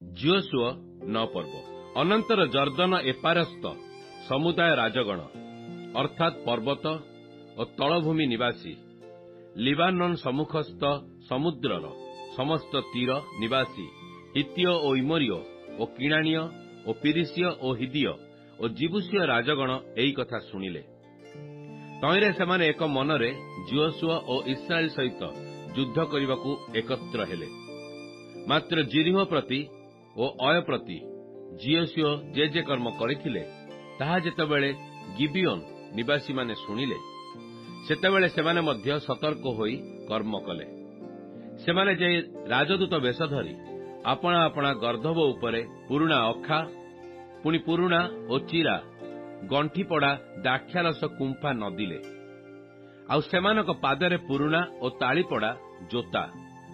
ଜିଓସୁଅ 9 ପର୍ବ। ଅନନ୍ତର ଜର୍ଦ୍ଦନ ଏପାରସ୍ଥ ସମୁଦାୟ ରାଜଗଣ ଅର୍ଥାତ୍ ପର୍ବତ ଓ ତଳଭୂମି ନିବାସୀ, ଲିବାନନ ସମ୍ମୁଖସ୍ଥ ସମୁଦ୍ରର ସମସ୍ତ ତୀର ନିବାସୀ, ହିତୀୟ ଓ ଇମୋରୀୟ ଓ କିଣାଣୀୟ ଓ ପିରିସିୟ ଓ ହିଦୀୟ ଓ ଜିବୁସୀୟ ରାଜଗଣ ଏହି କଥା ଶୁଣିଲେ। ତହିଁରେ ସେମାନେ ଏକ ମନରେ ଜିଓସୁଅ ଓ ଇସ୍ରାଏଲ ସହିତ ଯୁଦ୍ଧ କରିବାକୁ ଏକତ୍ର ହେଲେ। ମାତ୍ର ଜିରିହ ପ୍ରତି ଓ ଅୟ ପ୍ରତି ଜିଓସୁଅ ଯେ କର୍ମ କରିଥିଲେ, ତାହା ଯେତେବେଳେ ଗିବିଓନ ନିବାସୀମାନେ ଶୁଣିଲେ, ସେତେବେଳେ ସେମାନେ ମଧ୍ୟ ସତର୍କ ହୋଇ କର୍ମ କଲେ। ସେମାନେ ଯେ ରାଜଦୂତ ବେଶ ଧରି ଆପଣା ଆପଣା ଗର୍ଦ୍ଧବ ଉପରେ ପୁରୁଣା ଅଖା, ପୁଣି ପୁରୁଣା ଓ ଚିରା ଗଣ୍ଠିପଡ଼ା ଦ୍ରାକ୍ଷାରସ କୁମ୍ଫା ନଦିଲେ। ଆଉ ସେମାନଙ୍କ ପାଦରେ ପୁରୁଣା ଓ ତାଳିପଡ଼ା ଜୋତା,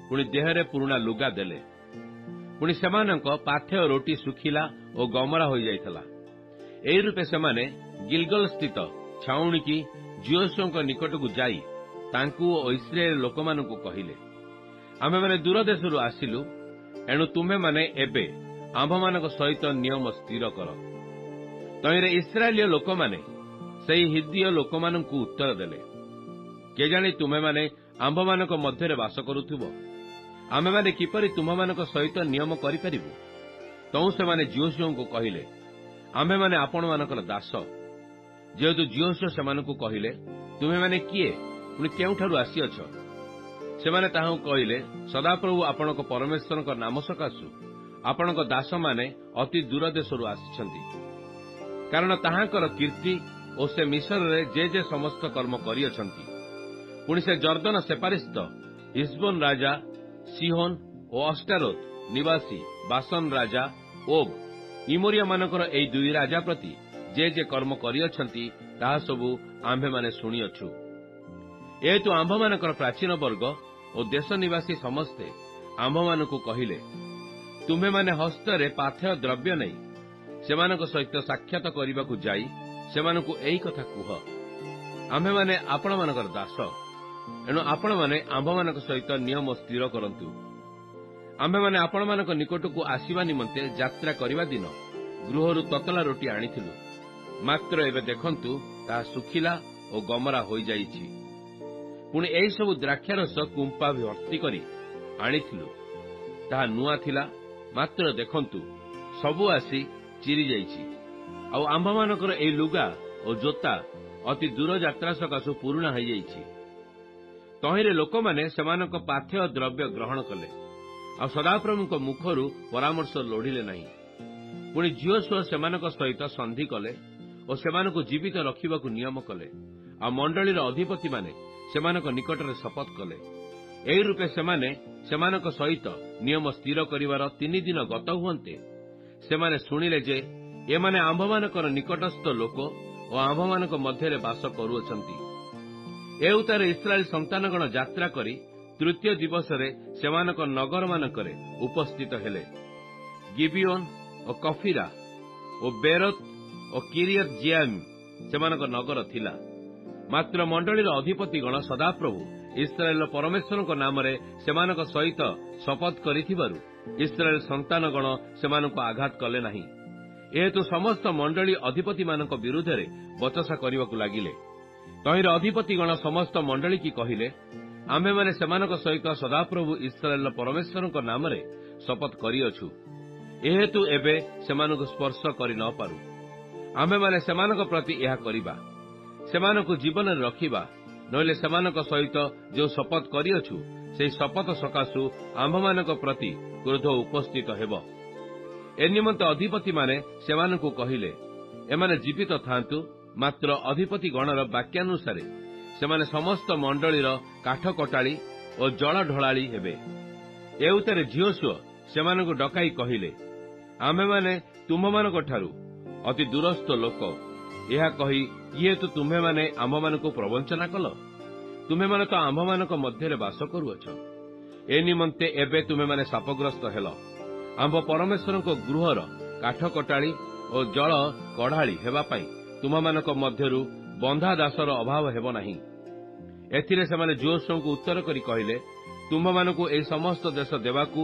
ପୁଣି ଦେହରେ ପୁରୁଣା ଲୁଗା ଦେଲେ। ପୁଣି ସେମାନଙ୍କ ପାଥେୟ ରୋଟି ଶୁଖିଲା ଓ ଗମରା ହୋଇଯାଇଥିଲା। ଏହି ରୂପେ ସେମାନେ ଗିଲଗଲ ସ୍ଥିତ ଛାଉଣିକି ଜିଓସୁଅଙ୍କ ନିକଟକୁ ଯାଇ ତାଙ୍କୁ ଓ ଇସ୍ରାଏଲ ଲୋକମାନଙ୍କୁ କହିଲେ, ଆମେମାନେ ଦୂର ଦେଶରୁ ଆସିଲୁ, ଏଣୁ ତୁମେମାନେ ଏବେ ଆମ୍ଭମାନଙ୍କ ସହିତ ନିୟମ ସ୍ଥିର କର। ତହିଁରେ ଇସ୍ରାଏଲୀୟ ଲୋକମାନେ ସେହି ହିଦୀୟ ଲୋକମାନଙ୍କୁ ଉତ୍ତର ଦେଲେ, କେଜାଣି ତୁମେମାନେ ଆମ୍ଭମାନଙ୍କ ମଧ୍ୟରେ ବାସ କରୁଥିବ, ଆମେମାନେ କିପରି ତୁମମାନଙ୍କ ସହିତ ନିୟମ କରିପାରିବୁ? ତହୁଁ ସେମାନେ ଜିଓସୁଅଙ୍କୁ କହିଲେ, ଆମ୍ଭେମାନେ ଆପଣମାନଙ୍କର ଦାସ। ଯେହେତୁ ଜିଓସୁଅ ସେମାନଙ୍କୁ କହିଲେ, ତୁମେମାନେ କିଏ, ପୁଣି କେଉଁଠାରୁ ଆସିଅଛ? ସେମାନେ ତାହାଙ୍କୁ କହିଲେ, ସଦାପ୍ରଭୁ ଆପଣଙ୍କ ପରମେଶ୍ୱରଙ୍କ ନାମ ସକାଶୁ ଆପଣଙ୍କ ଦାସମାନେ ଅତି ଦୂର ଦେଶରୁ ଆସିଛନ୍ତି। କାରଣ ତାହାଙ୍କର କୀର୍ତ୍ତି ଓ ସେ ମିଶରରେ ଯେ ସମସ୍ତ କର୍ମ କରିଅଛନ୍ତି, ପୁଣି ସେ ଜର୍ଦ୍ଦନ ସେପାରିସ୍ଥ ହିସବୋନ ରାଜା ସିହୋନ ଓ ଅଷ୍ଟାରୋତ ନିବାସୀ ବାସନ ରାଜା ଓଗ, ଇମୋରିୟମାନଙ୍କର ଏହି ଦୁଇ ରାଜା ପ୍ରତି ଯେ କର୍ମ କରିଅଛନ୍ତି, ତାହା ସବୁ ଆମ୍ଭେମାନେ ଶୁଣିଅଛୁ। ଏହେତୁ ଆମ୍ଭମାନଙ୍କର ପ୍ରାଚୀନ ବର୍ଗ ଓ ଦେଶ ନିବାସୀ ସମସ୍ତେ ଆମ୍ଭମାନଙ୍କୁ କହିଲେ, ତୁମ୍ଭେମାନେ ହସ୍ତରେ ପାଥେୟ ଦ୍ରବ୍ୟ ନେଇ ସେମାନଙ୍କ ସହିତ ସାକ୍ଷାତ କରିବାକୁ ଯାଇ ସେମାନଙ୍କୁ ଏହି କଥା କୁହ, ଆମ୍ଭେମାନେ ଆପଣମାନଙ୍କର ଦାସ, ଏଣୁ ଆପଣମାନେ ଆମ୍ଭମାନଙ୍କ ସହିତ ନିୟମ ସ୍ଥିର କରନ୍ତୁ। ଆମ୍ଭେମାନେ ଆପଣମାନଙ୍କ ନିକଟକୁ ଆସିବା ନିମନ୍ତେ ଯାତ୍ରା କରିବା ଦିନ ଗୃହରୁ ତତଲା ରୋଟି ଆଣିଥିଲୁ, ମାତ୍ର ଏବେ ଦେଖନ୍ତୁ ତାହା ଶୁଖିଲା ଓ ଗମରା ହୋଇଯାଇଛି। ପୁଣି ଏହିସବୁ ଦ୍ରାକ୍ଷାରସ କୁମ୍ପା ଭର୍ତ୍ତି କରି ଆଣିଥିଲୁ, ତାହା ନୂଆ ଥିଲା, ମାତ୍ର ଦେଖନ୍ତୁ ସବୁ ଆସି ଚିରି ଯାଇଛି। ଆଉ ଆମ୍ଭମାନଙ୍କର ଏହି ଲୁଗା ଓ ଜୋତା ଅତି ଦୂର ଯାତ୍ରା ସକାଶୁ ପୁରୁଣା ହୋଇଯାଇଛି। ତହିଁରେ ଲୋକମାନେ ସେମାନଙ୍କ ପାଥେୟ ଦ୍ରବ୍ୟ ଗ୍ରହଣ କଲେ, ଆଉ ସଦାପ୍ରଭୁଙ୍କ ମୁଖରୁ ପରାମର୍ଶ ଲୋଡ଼ିଲେ ନାହିଁ। ପୁଣି ଜିଓସୁଅ ସେମାନଙ୍କ ସହିତ ସନ୍ଧି କଲେ ଓ ସେମାନଙ୍କୁ ଜୀବିତ ରଖିବାକୁ ନିୟମ କଲେ, ଆଉ ମଣ୍ଡଳୀର ଅଧିପତିମାନେ ସେମାନଙ୍କ ନିକଟରେ ଶପଥ କଲେ। ଏହି ରୂପେ ସେମାନେ ସେମାନଙ୍କ ସହିତ ନିୟମ ସ୍ଥିର କରିବାର 3 ଦିନ ଗତ ହୁଅନ୍ତେ ସେମାନେ ଶୁଣିଲେ ଯେ ଏମାନେ ଆମ୍ଭମାନଙ୍କର ନିକଟସ୍ଥ ଲୋକ ଓ ଆମ୍ଭମାନଙ୍କ ମଧ୍ୟରେ ବାସ କରୁଅଛନ୍ତି। ଏ ଉତ୍ତାରେ ଇସ୍ରାଏଲ ସନ୍ତାନଗଣ ଯାତ୍ରା କରି ତୃତୀୟ ଦିବସରେ ସେମାନଙ୍କ ନଗରମାନଙ୍କରେ ଉପସ୍ଥିତ ହେଲେ। ଗିବିଓନ ଓ କଫିରା ଓ ବେରୋତ ଓ କିରିୟତ ଜିଆରିମ୍ ସେମାନଙ୍କ ନଗର ଥିଲା। ମାତ୍ର ମଣ୍ଡଳୀର ଅଧିପତିଗଣ ସଦାପ୍ରଭୁ ଇସ୍ରାଏଲର ପରମେଶ୍ୱରଙ୍କ ନାମରେ ସେମାନଙ୍କ ସହିତ ଶପଥ କରିଥିବାରୁ ଇସ୍ରାଏଲ ସନ୍ତାନଗଣ ସେମାନଙ୍କୁ ଆଘାତ କଲେ ନାହିଁ। ଏହେତୁ ସମସ୍ତ ମଣ୍ଡଳୀ ଅଧିପତିମାନଙ୍କ ବିରୁଦ୍ଧରେ ବଚସା କରିବାକୁ ଲାଗିଲେ। ତହିଁରେ ଅଧିପତିଗଣ ସମସ୍ତ ମଣ୍ଡଳୀକି କହିଲେ, ଆମ୍ଭେମାନେ ସେମାନଙ୍କ ସହିତ ସଦାପ୍ରଭୁ ଇସ୍ରାଏଲର ପରମେଶ୍ୱରଙ୍କ ନାମରେ ଶପଥ କରିଅଛୁ। ଏହେତୁ ଏବେ ସେମାନଙ୍କୁ ସ୍ପର୍ଶ କରି ନ ପାରୁ। ଆମ୍ଭେମାନେ ସେମାନଙ୍କ ପ୍ରତି ଏହା କରିବା, ସେମାନଙ୍କୁ ଜୀବନରେ ରଖିବା, ନହେଲେ ସେମାନଙ୍କ ସହିତ ଯେଉଁ ଶପଥ କରିଅଛୁ, ସେହି ଶପଥ ସକାଶୁ ଆମ୍ଭମାନଙ୍କ ପ୍ରତି କ୍ରୋଧ ଉପସ୍ଥିତ ହେବ। ଏ ନିମନ୍ତେ ଅଧିପତିମାନେ ସେମାନଙ୍କୁ କହିଲେ, ଏମାନେ ଜୀବିତ ଥାନ୍ତୁ, ମାତ୍ର ଅଧିପତିଗଣର ବାକ୍ୟାନୁସାରେ ସେମାନେ ସମସ୍ତ ମଣ୍ଡଳୀର କାଠ କଟାଳି ଓ ଜଳ ଢଳାଳି ହେବେ। ଏ ଉତ୍ତାରେ ଜିଓସୁଅ ସେମାନଙ୍କୁ ଡକାଇ କହିଲେ, ଆମ୍ଭେମାନେ ତୁମ୍ଭମାନଙ୍କଠାରୁ ଅତି ଦୂରସ୍ଥ ଲୋକ। ଏହା କହି, ଇଏତୁ ତୁମ୍ଭେମାନେ ଆମ୍ଭମାନଙ୍କୁ ପ୍ରବଞ୍ଚନା କଲ? ତୁମ୍ଭେମାନେ ତ ଆମ୍ଭମାନଙ୍କ ମଧ୍ୟରେ ବାସ କରୁଅଛ। ଏ ନିମନ୍ତେ ଏବେ ତୁମେମାନେ ଶାପଗ୍ରସ୍ତ ହେଲ। ଆମ୍ଭ ପରମେଶ୍ୱରଙ୍କ ଗୃହର କାଠ କଟାଳି ଓ ଜଳ କଢ଼ାଳି ହେବା ପାଇଁ ତୁମମାନଙ୍କ ମଧ୍ୟରୁ ବନ୍ଧା ଦାସର ଅଭାବ ହେବ ନାହିଁ। ଏଥିରେ ସେମାନେ ଜିଓସୁଅଙ୍କୁ ଉତ୍ତର କରି କହିଲେ, ତୁମ୍ଭମାନଙ୍କୁ ଏହି ସମସ୍ତ ଦେଶ ଦେବାକୁ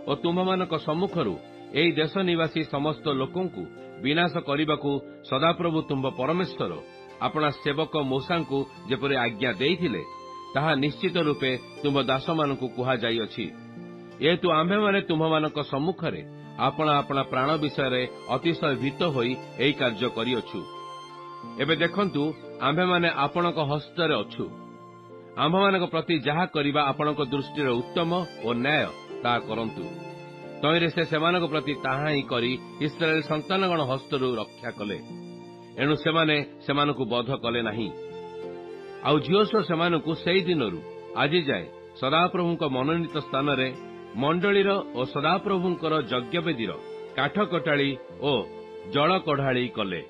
ଓ ତୁମ୍ଭମାନଙ୍କ ସମ୍ମୁଖରୁ ଏହି ଦେଶ ନିବାସୀ ସମସ୍ତ ଲୋକଙ୍କୁ ବିନାଶ କରିବାକୁ ସଦାପ୍ରଭୁ ତୁମ୍ଭ ପରମେଶ୍ୱର ଆପଣା ସେବକ ମୂଷାଙ୍କୁ ଯେପରି ଆଜ୍ଞା ଦେଇଥିଲେ, ତାହା ନିଶ୍ଚିତ ରୂପେ ତୁମ୍ଭ ଦାସମାନଙ୍କୁ କୁହାଯାଇଅଛି। ଯେହେତୁ ଆମ୍ଭେମାନେ ତୁମ୍ଭମାନଙ୍କ ସମ୍ମୁଖରେ ଆପଣା ଆପଣା ପ୍ରାଣ ବିଷୟରେ ଅତିଶୟ ଭୀତ ହୋଇ ଏହି କାର୍ଯ୍ୟ କରିଅଛୁ। ଏବେ ଦେଖନ୍ତୁ, ଆମ୍ଭେମାନେ ଆପଣଙ୍କ ହସ୍ତରେ ଅଛୁ। ଆମ୍ଭମାନଙ୍କ ପ୍ରତି ଯାହା କରିବା ଆପଣଙ୍କ ଦୃଷ୍ଟିରେ ଉତ୍ତମ ଓ ନ୍ୟାୟ, ତାହା କରନ୍ତୁ। ତହିଁରେ ସେ ସେମାନଙ୍କ ପ୍ରତି ତାହା ହିଁ କରି ଇସ୍ରାଏଲ ସନ୍ତାନଗଣ ହସ୍ତରୁ ରକ୍ଷା କଲେ। ଏଣୁ ସେମାନେ ସେମାନଙ୍କୁ ବଧ କଲେ ନାହିଁ। ଆଉ ଝିଅସୁଅ ସେମାନଙ୍କୁ ସେହି ଦିନରୁ ଆଜି ଯାଏ ସଦାପ୍ରଭୁଙ୍କ ମନୋନୀତ ସ୍ଥାନରେ ମଣ୍ଡଳୀର ଓ ସଦାପ୍ରଭୁଙ୍କର ଯଜ୍ଞବେଦୀର କାଠ କଟାଳି ଓ ଜଳ କଢାଳି କଲେ।